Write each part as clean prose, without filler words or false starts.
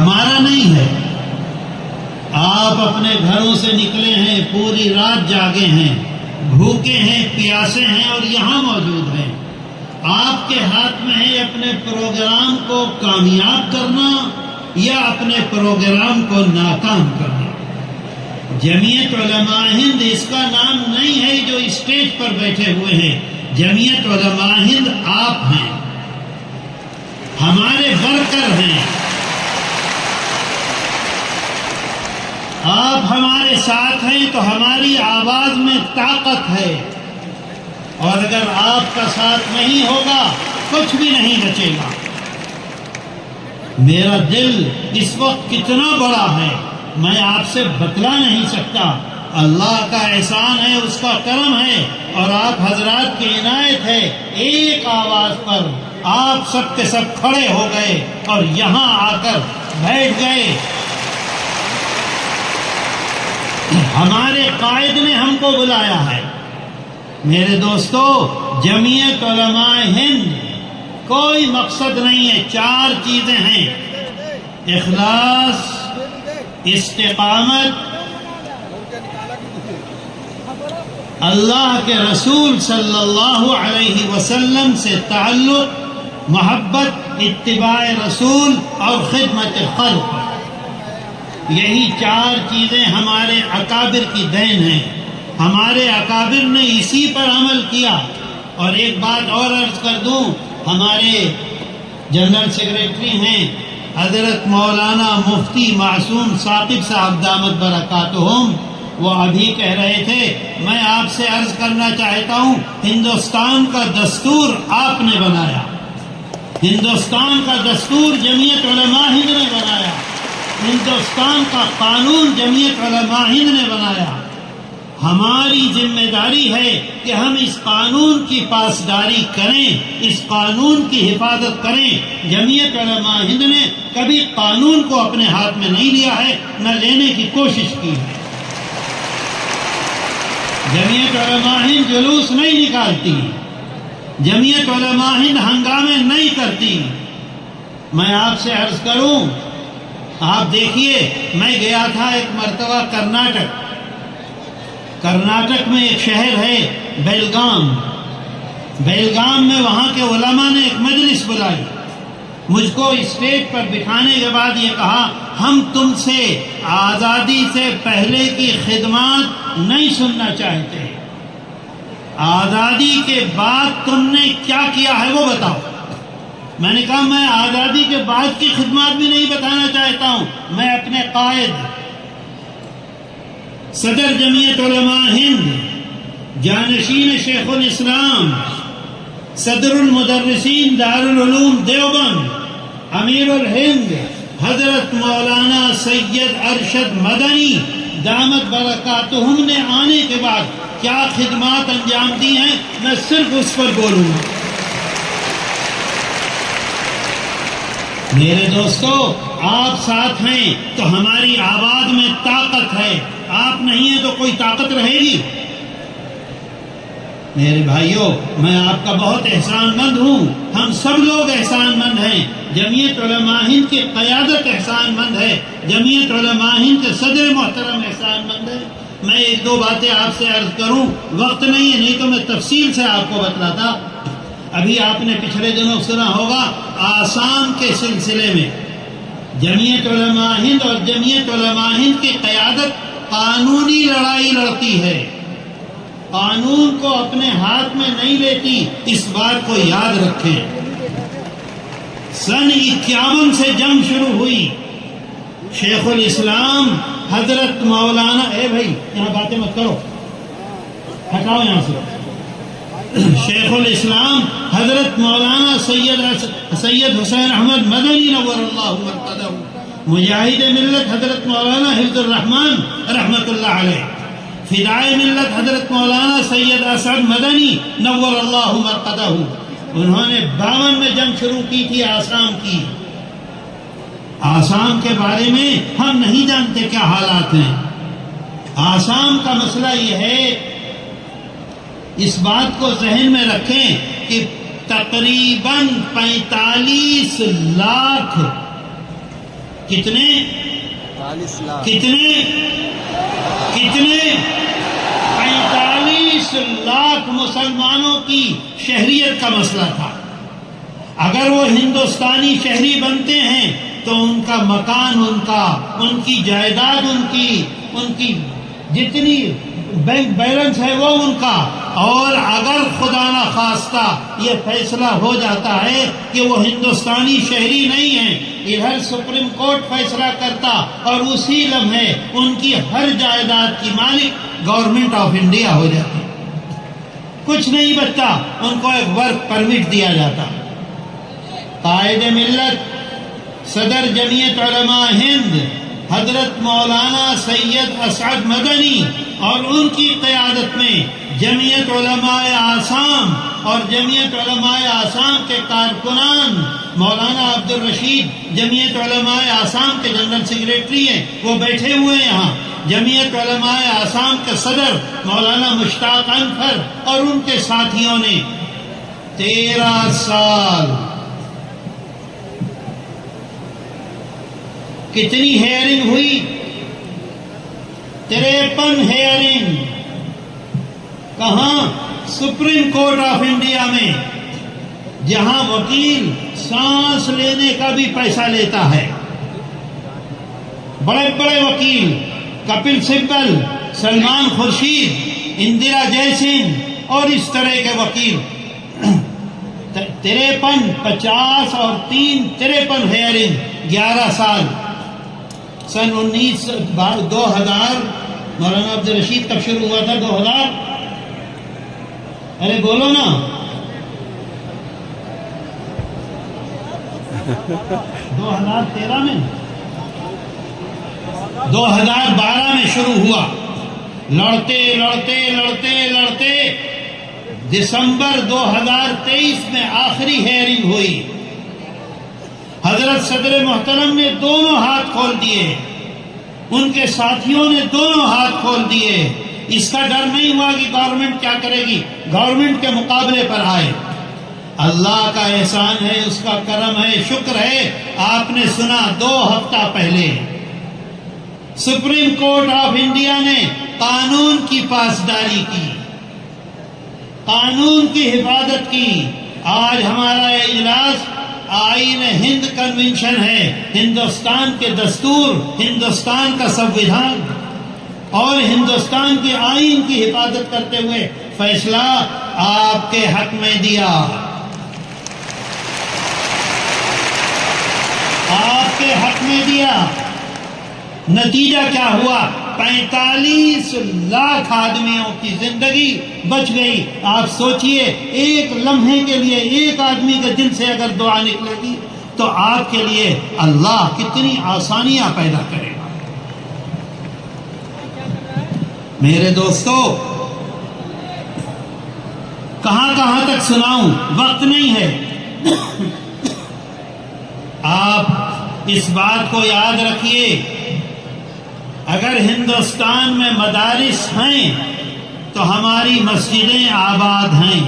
ہمارا نہیں ہے. آپ اپنے گھروں سے نکلے ہیں، پوری رات جاگے ہیں، بھوکے ہیں، پیاسے ہیں اور یہاں موجود ہیں. آپ کے ہاتھ میں ہے اپنے پروگرام کو کامیاب کرنا یا اپنے پروگرام کو ناکام کرنا. جمعیت علماء ہند اس کا نام نہیں ہے جو اسٹیج پر بیٹھے ہوئے ہیں. جمعیت علماء ہند آپ ہیں، ہمارے ورکر ہیں. آپ ہمارے ساتھ ہیں تو ہماری آواز میں طاقت ہے، اور اگر آپ کا ساتھ نہیں ہوگا کچھ بھی نہیں بچے گا. میرا دل اس وقت کتنا بڑا ہے میں آپ سے بتلا نہیں سکتا. اللہ کا احسان ہے، اس کا کرم ہے، اور آپ حضرات کی عنایت ہے. ایک آواز پر آپ سب کے سب کھڑے ہو گئے اور یہاں آ کر بیٹھ گئے. ہمارے قائد نے ہم کو بلایا ہے. میرے دوستو، جمعیت علماء ہند کوئی مقصد نہیں ہے، 4 چیزیں ہیں: اخلاص، استقامت، اللہ کے رسول صلی اللہ علیہ وسلم سے تعلق، محبت، اتباع رسول اور خدمت خلق. یہی 4 چیزیں ہمارے اکابر کی دین ہیں. ہمارے اکابر نے اسی پر عمل کیا. اور ایک بات اور عرض کر دوں، ہمارے جنرل سیکریٹری ہیں حضرت مولانا مفتی معصوم ثاقب صاحب دامت برکاتہم، وہ ابھی کہہ رہے تھے، میں آپ سے عرض کرنا چاہتا ہوں، ہندوستان کا دستور آپ نے بنایا، ہندوستان کا دستور جمعیت علماء ہند نے بنایا، ہندوستان کا قانون جمعیت علماء ہند نے بنایا. ہماری ذمہ داری ہے کہ ہم اس قانون کی پاسداری کریں، اس قانون کی حفاظت کریں. جمعیت علماء ہند نے کبھی قانون کو اپنے ہاتھ میں نہیں لیا ہے، نہ لینے کی کوشش کی ہے. جمعیت علماء ہند جلوس نہیں نکالتی، جمعیت علماء ہند ہنگامے نہیں کرتی. میں آپ سے عرض کروں، آپ دیکھیے، میں گیا تھا ایک مرتبہ کرناٹک میں ایک شہر ہے بیلگام میں، وہاں کے علماء نے ایک مجلس بلائی. مجھ کو اسٹیج پر بٹھانے کے بعد یہ کہا، ہم تم سے آزادی سے پہلے کی خدمات نہیں سننا چاہتے، آزادی کے بعد تم نے کیا کیا ہے وہ بتاؤ. میں نے کہا، میں آزادی کے بعد کی خدمات بھی نہیں بتانا چاہتا ہوں. میں اپنے قائد صدر جمعیت علماء ہند، جانشین شیخ الاسلام، صدر المدرسین دارالعلوم دیوبند، امیر الہند حضرت مولانا سید ارشد مدنی دامت برکاتہم نے آنے کے بعد کیا خدمات انجام دی ہیں، میں صرف اس پر بولوں گا. میرے دوستو، آپ ساتھ ہیں تو ہماری آواز میں طاقت ہے. آپ نہیں ہیں تو کوئی طاقت رہے گی؟ میرے بھائیوں، میں آپ کا بہت احسان مند ہوں. ہم سب لوگ احسان مند ہیں. جمعیت علماء ہند کی قیادت احسان مند ہے، جمعیت علماء ہند کے صدر محترم احسان مند ہے. میں 1-2 باتیں آپ سے عرض کروں، وقت نہیں ہے، نہیں تو میں تفصیل سے آپ کو بتلاتا. ابھی آپ نے پچھلے دنوں سنا ہوگا، آسام کے سلسلے میں جمعیت علماء ہند اور جمعیت علماء ہند کی قیادت قانونی لڑائی لڑتی ہے، قانون کو اپنے ہاتھ میں نہیں لیتی. اس بات کو یاد رکھیں. سن 51 سے جنگ شروع ہوئی. شیخ الاسلام حضرت مولانا، بھائی یہاں باتیں مت کرو، ہٹاؤ یہاں سے. شیخ الاسلام حضرت مولانا سید حسین احمد مدنی نور اللہ مرقدہ، مجاہد ملت حضرت مولانا حفظ الرحمان رحمت اللہ علیہ، فدائے ملت حضرت مولانا سید اسعد مدنی نور اللہ مرقدہ. انہوں نے 52 میں جنگ شروع کی تھی آسام کی. آسام کے بارے میں ہم نہیں جانتے کیا حالات ہیں. آسام کا مسئلہ یہ ہے، اس بات کو ذہن میں رکھیں کہ تقریباً 45 لاکھ کتنے 40 لاکھ کتنے 45 لاکھ مسلمانوں کی شہریت کا مسئلہ تھا. اگر وہ ہندوستانی شہری بنتے ہیں تو ان کا مکان ان کی جائیداد ان کی جتنی بینک بیلنس ہے وہ ان کا. اور اگر خدا نہ خواستہ یہ فیصلہ ہو جاتا ہے کہ وہ ہندوستانی شہری نہیں ہیں، ادھر سپریم کورٹ فیصلہ کرتا اور اسی لمحے ان کی ہر جائیداد کی مالک گورنمنٹ آف انڈیا ہو جاتی. کچھ نہیں بچتا، ان کو ایک ورک پرمٹ دیا جاتا. قائد ملت صدر جمعیت علماء ہند حضرت مولانا سید اسعد مدنی اور ان کی قیادت میں جمعیت علماء آسام اور جمعیت علماء آسام کے کارکنان، مولانا عبد الرشید جمعیت علماء آسام کے جنرل سیکریٹری ہیں، وہ بیٹھے ہوئے ہیں یہاں. جمعیت علماء آسام کے صدر مولانا مشتاق انفر اور ان کے ساتھیوں نے 13 سال کتنی ہیئرنگ ہوئی؟ 53 ہیئرنگ. کہاں؟ سپریم کورٹ آف انڈیا میں، جہاں وکیل سانس لینے کا بھی پیسہ لیتا ہے. بڑے بڑے وکیل کپل سبل، سلمان خورشید، اندرا جے سنگھ اور اس طرح کے وکیل 53 50 اور 53 ہیئرنگ 11 سال. سن 2000 مولانا عبد الرشید کب شروع ہوا تھا؟ 2000. ارے بولو نا. 2013 میں 2012 میں شروع ہوا. لڑتے لڑتے لڑتے لڑتے دسمبر 2023 میں آخری ہیئرنگ ہوئی. حضرت صدر محترم نے دونوں ہاتھ کھول دیے، ان کے ساتھیوں نے دونوں ہاتھ کھول دیے. اس کا ڈر نہیں ہوا کہ گورنمنٹ کیا کرے گی، گورنمنٹ کے مقابلے پر آئے. اللہ کا احسان ہے، اس کا کرم ہے، شکر ہے. آپ نے سنا 2 ہفتہ پہلے سپریم کورٹ آف انڈیا نے قانون کی پاسداری کی، قانون کی حفاظت کی. آج ہمارا اجلاس آئین ہند کنونشن ہے، ہندوستان کے دستور، ہندوستان کا سنویدھان اور ہندوستان کے آئین کی حفاظت کرتے ہوئے فیصلہ آپ کے حق میں دیا. آپ کے حق میں دیا. نتیجہ کیا ہوا؟ 45 لاکھ آدمیوں کی زندگی بچ گئی. آپ سوچئے ایک لمحے کے لیے ایک آدمی کے دل سے اگر دعا نکلے گی تو آپ کے لیے اللہ کتنی آسانیاں پیدا کرے گا. میرے دوستو، کہاں تک سناؤں، وقت نہیں ہے. آپ اس بات کو یاد رکھیے، اگر ہندوستان میں مدارس ہیں تو ہماری مسجدیں آباد ہیں،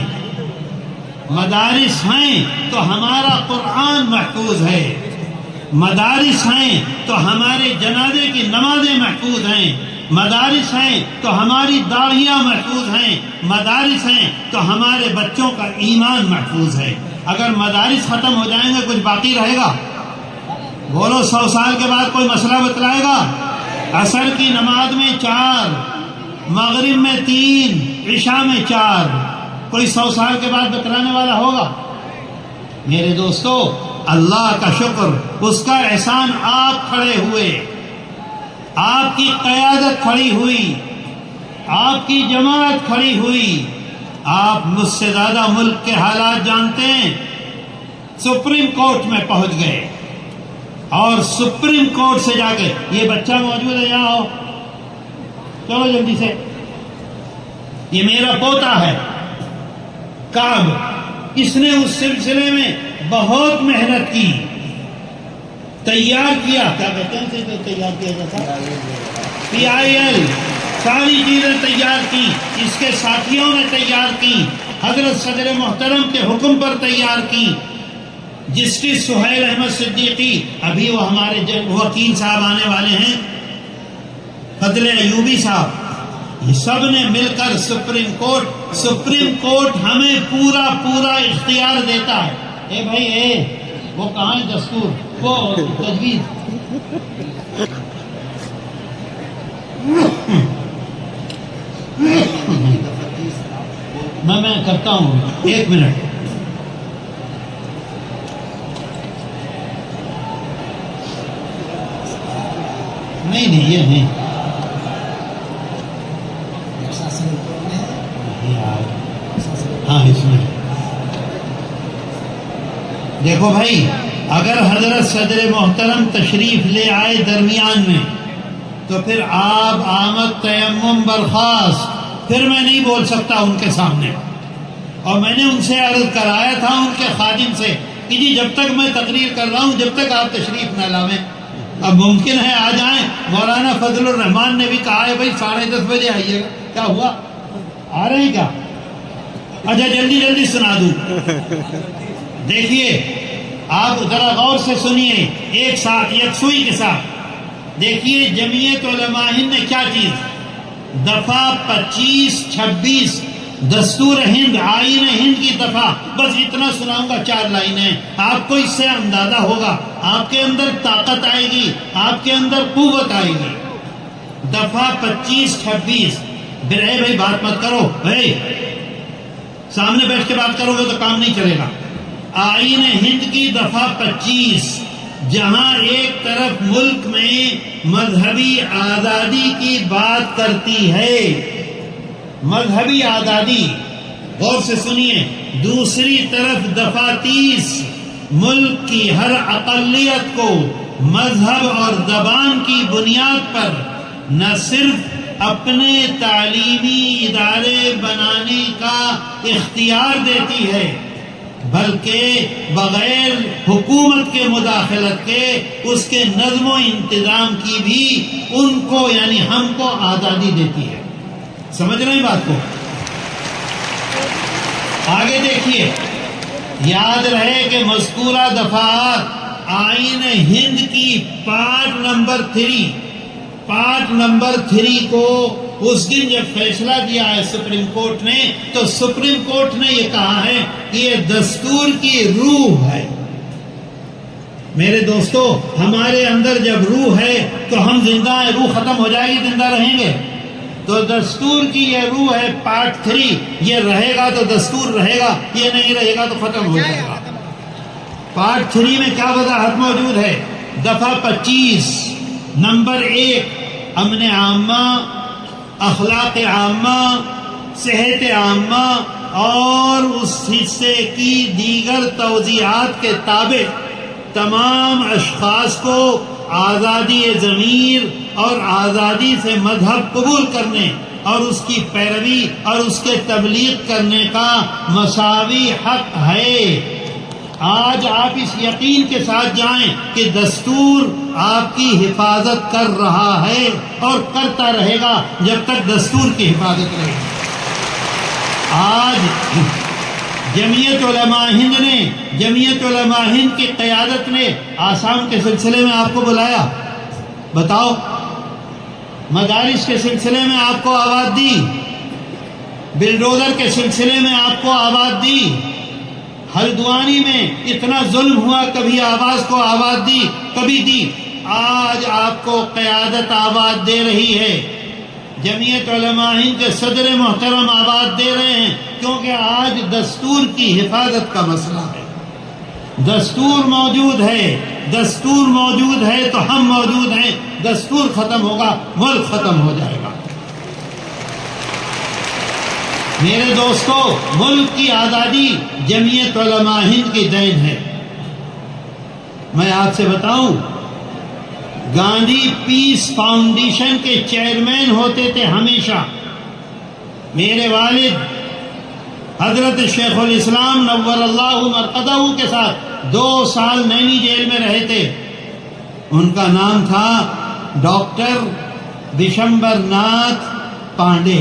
مدارس ہیں تو ہمارا قرآن محفوظ ہے، مدارس ہیں تو ہمارے جنازے کی نمازیں محفوظ ہیں، مدارس ہیں تو ہماری داڑھیاں محفوظ ہیں، مدارس ہیں تو ہمارے بچوں کا ایمان محفوظ ہے. اگر مدارس ختم ہو جائیں گے کچھ باقی رہے گا؟ بولو، 100 سال کے بعد کوئی مسئلہ بتلائے گا؟ عصر کی نماز میں 4، مغرب میں 3، عشاء میں 4، کوئی 100 سال کے بعد بتلانے والا ہوگا؟ میرے دوستو، اللہ کا شکر، اس کا احسان. آپ کھڑے ہوئے، آپ کی قیادت کھڑی ہوئی، آپ کی جماعت کھڑی ہوئی. آپ مجھ سے زیادہ ملک کے حالات جانتے ہیں. سپریم کورٹ میں پہنچ گئے اور سپریم کورٹ سے جا کے، یہ بچہ موجود ہے، یہاں ہو، چلو جلدی سے. یہ میرا پوتا ہے کعب، اس نے اس سلسلے میں بہت محنت کی، تیار کیا. کیا کہتے ہیں اسے تیار کیا جاتا؟ PIL، ساری چیزیں تیار کی، اس کے ساتھیوں نے تیار کی، حضرت صدر محترم کے حکم پر تیار کی. جسٹس سہیل احمد صدیقی، ابھی وہ ہمارے وکیل صاحب آنے والے ہیں، فضل ایوبی صاحب، یہ سب نے مل کر سپریم کورٹ ہمیں پورا اختیار دیتا ہے. اے بھائی اے وہ کہاں ہے دستور، وہ تجویز؟ میں کرتا ہوں، 1 منٹ. نہیں یہ نہیں، ہاں اس میں دیکھو بھائی، اگر حضرت صدر محترم تشریف لے آئے درمیان میں تو پھر آپ آمد تیمم برخاست، پھر میں نہیں بول سکتا ان کے سامنے. اور میں نے ان سے عرض کرایا تھا ان کے خادم سے کہ جی جب تک میں تقریر کر رہا ہوں جب تک آپ تشریف نہ لائیں. اب ممکن ہے آ جائیں. مولانا فضل الرحمان نے بھی کہا ہے بھائی 10:30 بجے آئیے گا. کیا ہوا، آ رہے ہیں کیا؟ اچھا جلدی سنا دوں. دیکھیے آپ ذرا غور سے سنیے، ایک ساتھ یکسوئی کے ساتھ دیکھیے. جمعیت علماء ہند نے کیا چیز، دفعہ 25 26 دستور ہند، آئین ہند کی دفعہ، بس اتنا سناؤں گا، 4 لائنیں. آپ کو اس سے اندازہ ہوگا، آپ کے اندر طاقت آئے گی، آپ کے اندر قوت آئے گی. دفعہ 25 26. برے بھائی بات مت کرو بھائی، سامنے بیٹھ کے بات کرو گے تو کام نہیں چلے گا. آئین ہند کی دفعہ 25، جہاں ایک طرف ملک میں مذہبی آزادی کی بات کرتی ہے، مذہبی آزادی، غور سے سنیے. دوسری طرف دفعہ 30، ملک کی ہر اقلیت کو مذہب اور زبان کی بنیاد پر نہ صرف اپنے تعلیمی ادارے بنانے کا اختیار دیتی ہے بلکہ بغیر حکومت کے مداخلت کے اس کے نظم و انتظام کی بھی ان کو یعنی ہم کو آزادی دیتی ہے. سمجھ رہے ہیں بات کو؟ آگے دیکھیے، یاد رہے کہ مذکورہ دفعات آئین ہند کی پارٹ نمبر 3 کو اس دن جب فیصلہ دیا ہے سپریم کورٹ نے، تو سپریم کورٹ نے یہ کہا ہے کہ یہ دستور کی روح ہے. میرے دوستو، ہمارے اندر جب روح ہے تو ہم زندہ ہیں. روح ختم ہو جائے گی زندہ رہیں گے؟ تو دستور کی یہ روح ہے پارٹ 3، یہ رہے گا تو دستور رہے گا، یہ نہیں رہے گا تو ختم ہو جائے گا. پارٹ 3 میں کیا وضاحت موجود ہے؟ دفعہ 25 نمبر 1، امن عامہ، اخلاق عامہ، صحت عامہ اور اس حصے کی دیگر توضیحات کے تابع تمام اشخاص کو آزادی ضمیر اور آزادی سے مذہب قبول کرنے اور اس کی پیروی اور اس کے تبلیغ کرنے کا مساوی حق ہے. آج آپ اس یقین کے ساتھ جائیں کہ دستور آپ کی حفاظت کر رہا ہے اور کرتا رہے گا جب تک دستور کی حفاظت رہے گی. آج جمعیت علماء ہند کی قیادت نے آسام کے سلسلے میں آپ کو بلایا، بتاؤ. مدارس کے سلسلے میں آپ کو آواز دی، بلڈوزر کے سلسلے میں آپ کو آواز دی، ہلدوانی میں اتنا ظلم ہوا، کبھی آواز کو آواز دی، کبھی دی. آج آپ کو قیادت آواز دے رہی ہے. جمعیت علماء ہند کے صدر محترم آواز دے رہے ہیں، کیونکہ آج دستور کی حفاظت کا مسئلہ ہے. دستور موجود ہے تو ہم موجود ہیں. دستور ختم ہوگا، ملک ختم ہو جائے گا. میرے دوستو، ملک کی آزادی جمعیت علماء ہند کی دین ہے. میں آپ سے بتاؤں، گاندھی پیس فاؤنڈیشن کے چیئرمین ہوتے تھے ہمیشہ. میرے والد حضرت شیخ الاسلام نور اللہ مرقدہ کے ساتھ 2 سال نینی جیل میں رہے تھے. ان کا نام تھا ڈاکٹر بشمبر ناتھ پانڈے.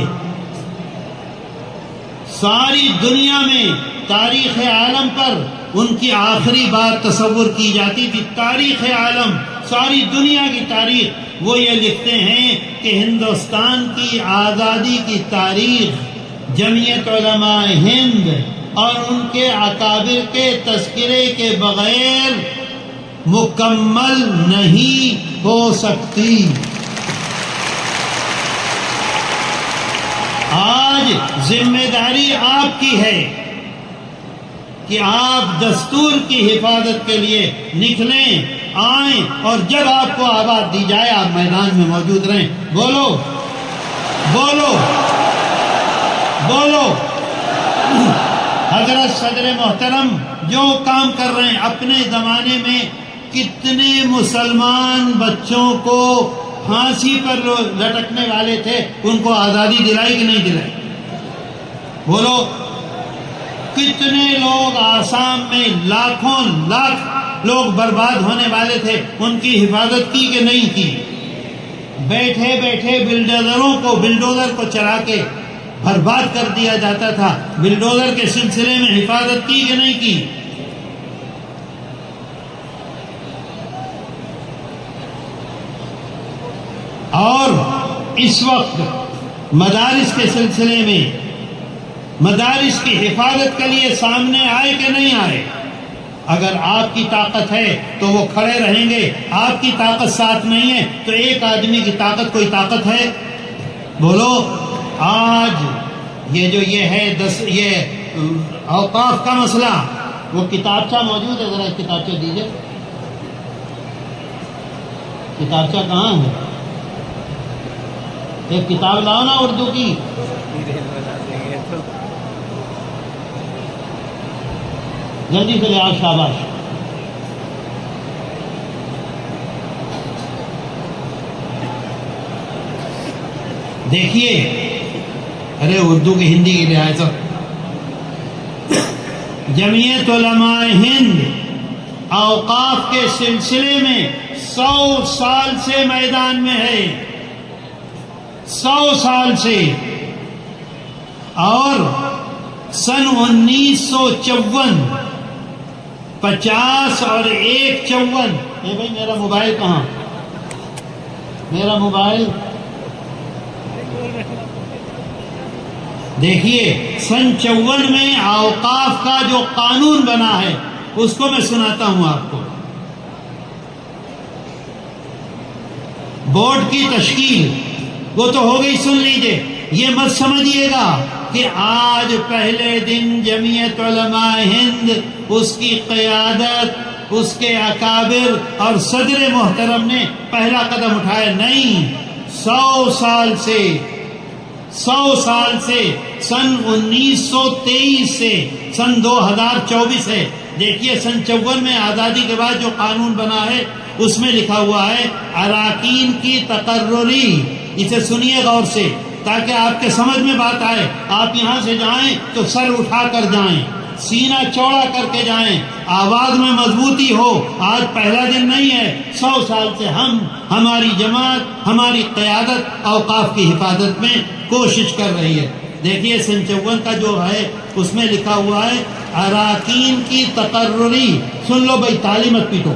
ساری دنیا میں تاریخ عالم پر ان کی آخری بات تصور کی جاتی تھی. تاریخ عالم، ساری دنیا کی تاریخ، وہ یہ لکھتے ہیں کہ ہندوستان کی آزادی کی تاریخ جمعیت علماء ہند اور ان کے اکابر کے تذکرے کے بغیر مکمل نہیں ہو سکتی. آج ذمہ داری آپ کی ہے کہ آپ دستور کی حفاظت کے لیے نکلیں، آئیں، اور جب آپ کو آواز دی جائے آپ میدان میں موجود رہیں. بولو بولو بولو. حضرت صدر محترم جو کام کر رہے ہیں، اپنے زمانے میں کتنے مسلمان بچوں کو پھانسی پر لٹکنے والے تھے، ان کو آزادی دلائی کہ نہیں دلائی؟ بولو. کتنے لوگ آسام میں لاکھوں لاکھ لوگ برباد ہونے والے تھے، ان کی حفاظت کی کہ نہیں کی؟ بیٹھے بیٹھے بلڈوزر کو چلا کے برباد کر دیا جاتا تھا. بلڈوزر کے سلسلے میں حفاظت کی کہ نہیں کی؟ اور اس وقت مدارس کے سلسلے میں مدارس کی حفاظت کے لیے سامنے آئے کہ نہیں آئے؟ اگر آپ کی طاقت ہے تو وہ کھڑے رہیں گے، آپ کی طاقت ساتھ نہیں ہے تو ایک آدمی کی طاقت کوئی طاقت ہے؟ بولو. آج یہ ہے اوقاف کا مسئلہ، وہ کتابچہ موجود ہے، ذرا کتابچہ دیجیے. کتابچہ کہاں ہے؟ ایک کتاب لاؤ نا اردو کی. جلدی سے لے آؤ، شاباش. دیکھیے، ارے اردو کی ہندی کی رعایت. جمعیت علماء ہند اوقاف کے سلسلے میں 100 سال سے میدان میں ہے، 100 سال سے. اور سن 1954 50 اور 154. بھائی میرا موبائل کہاں؟ میرا موبائل دیکھیے. سن 54 میں اوقاف کا جو قانون بنا ہے اس کو میں سناتا ہوں آپ کو. بورڈ کی تشکیل وہ تو ہو گئی، سن لیجئے. یہ مت سمجھیے گا کہ آج پہلے دن جمعیت علماء ہند، اس کی قیادت، اس کے اکابر اور صدر محترم نے پہلا قدم اٹھایا. نہیں، 100 سال سے سن 1923 سے سن 2024 ہے. دیکھیے، سن 54 میں آزادی کے بعد جو قانون بنا ہے اس میں لکھا ہوا ہے اراکین کی تقرری. اسے سنیے غور سے تاکہ آپ کے سمجھ میں بات آئے. آپ یہاں سے جائیں تو سر اٹھا کر جائیں، سینہ چوڑا کر کے جائیں، آواز میں مضبوطی ہو. آج پہلا دن نہیں ہے، 100 سال سے ہماری جماعت، ہماری قیادت اوقاف کی حفاظت میں کوشش کر رہی ہے. دیکھیے، سن 54 کا جو ہے اس میں لکھا ہوا ہے اراکین کی تقرری. سن لو بھائی، تالی مت پیٹو.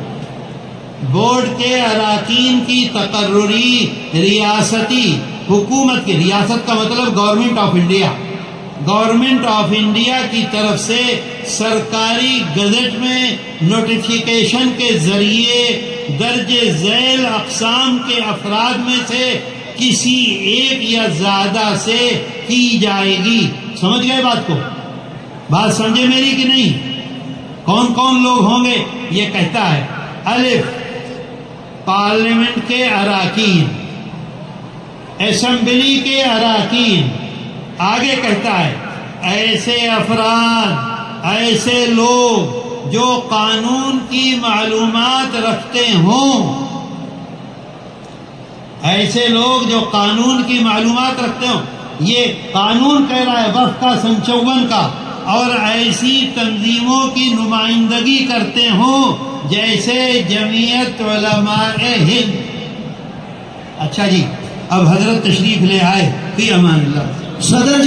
بورڈ کے اراکین کی تقرری ریاستی حکومت کی، ریاست کا مطلب government of India, government of India کی طرف سے سرکاری گزٹ میں نوٹیفیکیشن کے ذریعے درج ذیل اقسام کے افراد میں سے کسی ایک یا زیادہ سے کی جائے گی. سمجھ گئے بات کو؟ بات سمجھے میری کہ نہیں؟ کون کون لوگ ہوں گے یہ کہتا ہے. الف، پارلیمنٹ کے اراکین، اسمبلی کے اراکین. آگے کہتا ہے ایسے افراد، ایسے لوگ جو قانون کی معلومات رکھتے ہوں، ایسے لوگ جو قانون کی معلومات رکھتے ہوں. یہ قانون کہہ رہا ہے وقت کا، سن 54 کا. اور ایسی تنظیموں کی نمائندگی کرتے ہوں جیسے جمعیت علماء ہند. اچھا جی، اب حضرت تشریف لے آئے، فی امان اللہ. صدر